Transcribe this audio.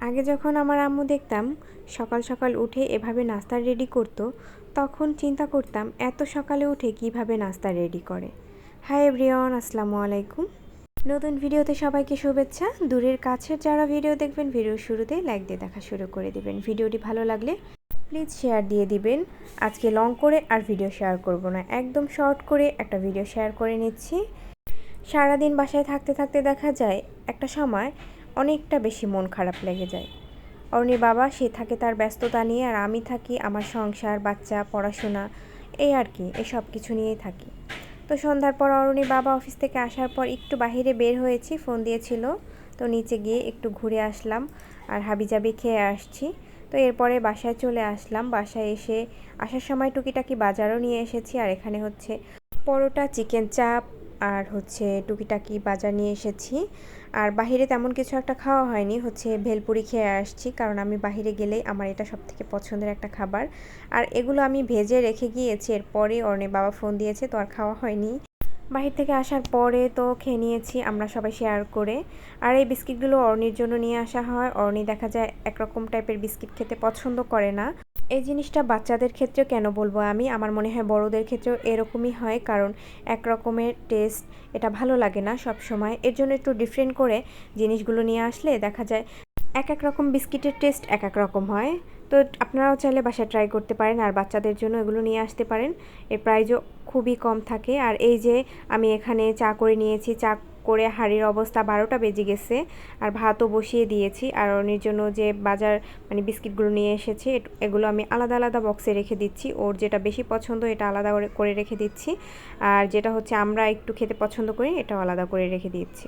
আগে যখন আমার আম্মু দেখতাম সকাল সকাল উঠে এভাবে নাস্তা রেডি করতো, তখন চিন্তা করতাম এত সকালে উঠে কিভাবে নাস্তা রেডি করে। হাই এভরিওয়ান, আসসালামু আলাইকুম। নতুন ভিডিওতে সবাইকে শুভেচ্ছা। দূরের কাছের যারা ভিডিও দেখবেন ভিডিওর শুরুতেই লাইক দিয়ে দেখা শুরু করে দিবেন। ভিডিওটি ভালো লাগলে প্লিজ শেয়ার দিয়ে দিবেন। আজকে লং করে আর ভিডিও শেয়ার করব না, একদম শর্ট করে একটা ভিডিও শেয়ার করে নিচ্ছি। সারাদিন বাসায় থাকতে থাকতে দেখা যায় একটা সময় অনেকটা বেশি মন খারাপ লেগে যায়। অরুণীর বাবা সে থাকে তার ব্যস্ততা নিয়ে, আর আমি থাকি আমার সংসার, বাচ্চা, পড়াশোনা, এই আর কি, এই সব কিছু নিয়েই থাকি। তো সন্ধ্যার পর অরুণীর বাবা অফিস থেকে আসার পর একটু বাহিরে বের হয়েছি, ফোন দিয়েছিল, তো নিচে গিয়ে একটু ঘুরে আসলাম আর হাবিজাবি খেয়ে আসছি। তো এরপরে বাসায় চলে আসলাম। বাসায় এসে আসার সময় টুকিটাকি বাজারও নিয়ে এসেছি, আর এখানে হচ্ছে পরোটা, চিকেন চাপ আর হচ্ছে টুকিটাকি বাজার নিয়ে এসেছি। আর বাহিরে তেমন কিছু একটা খাওয়া হয়নি, হচ্ছে ভেলপুরি খেয়ে আসছি, কারণ আমি বাহিরে গেলেই আমার এটা সবথেকে পছন্দের একটা খাবার। আর এগুলো আমি ভেজে রেখে গিয়েছি, এরপরে অর্ণের বাবা ফোন দিয়েছে, তো আর খাওয়া হয়নি। বাহির থেকে আসার পরে তো খেয়ে নিয়েছি আমরা সবাই শেয়ার করে। আর এই বিস্কিটগুলো অর্ণির জন্য নিয়ে আসা হয়। অর্ণি দেখা যায় একরকম টাইপের বিস্কিট খেতে পছন্দ করে না। এই জিনিসটা বাচ্চাদের ক্ষেত্রেও কেন বলবো আমি, আমার মনে হয় বড়দের ক্ষেত্রেও এরকমই হয়, কারণ এক রকমের টেস্ট এটা ভালো লাগে না সব সময়। এর জন্য একটু ডিফারেন্ট করে জিনিসগুলো নিয়ে আসলে দেখা যায় এক এক রকম বিস্কিটের টেস্ট এক এক রকম হয়। তো আপনারাও চাইলে বাসায় ট্রাই করতে পারেন, আর বাচ্চাদের জন্য এগুলো নিয়ে আসতে পারেন। এর প্রাইসও খুবই কম থাকে। আর এই যে আমি এখানে চা করে নিয়েছি, চা করে হাঁড়ির অবস্থা 12টা বেজে গেছে, আর ভাতও বসিয়ে দিয়েছি। আর ওর জন্য যে বাজার মানে বিস্কিটগুলো নিয়ে এসেছে এগুলো আমি আলাদা আলাদা বক্সে রেখে দিচ্ছি। ওর যেটা বেশি পছন্দ এটা আলাদা করে রেখে দিচ্ছি, আর যেটা হচ্ছে আমরা একটু খেতে পছন্দ করি এটাও আলাদা করে রেখে দিচ্ছি।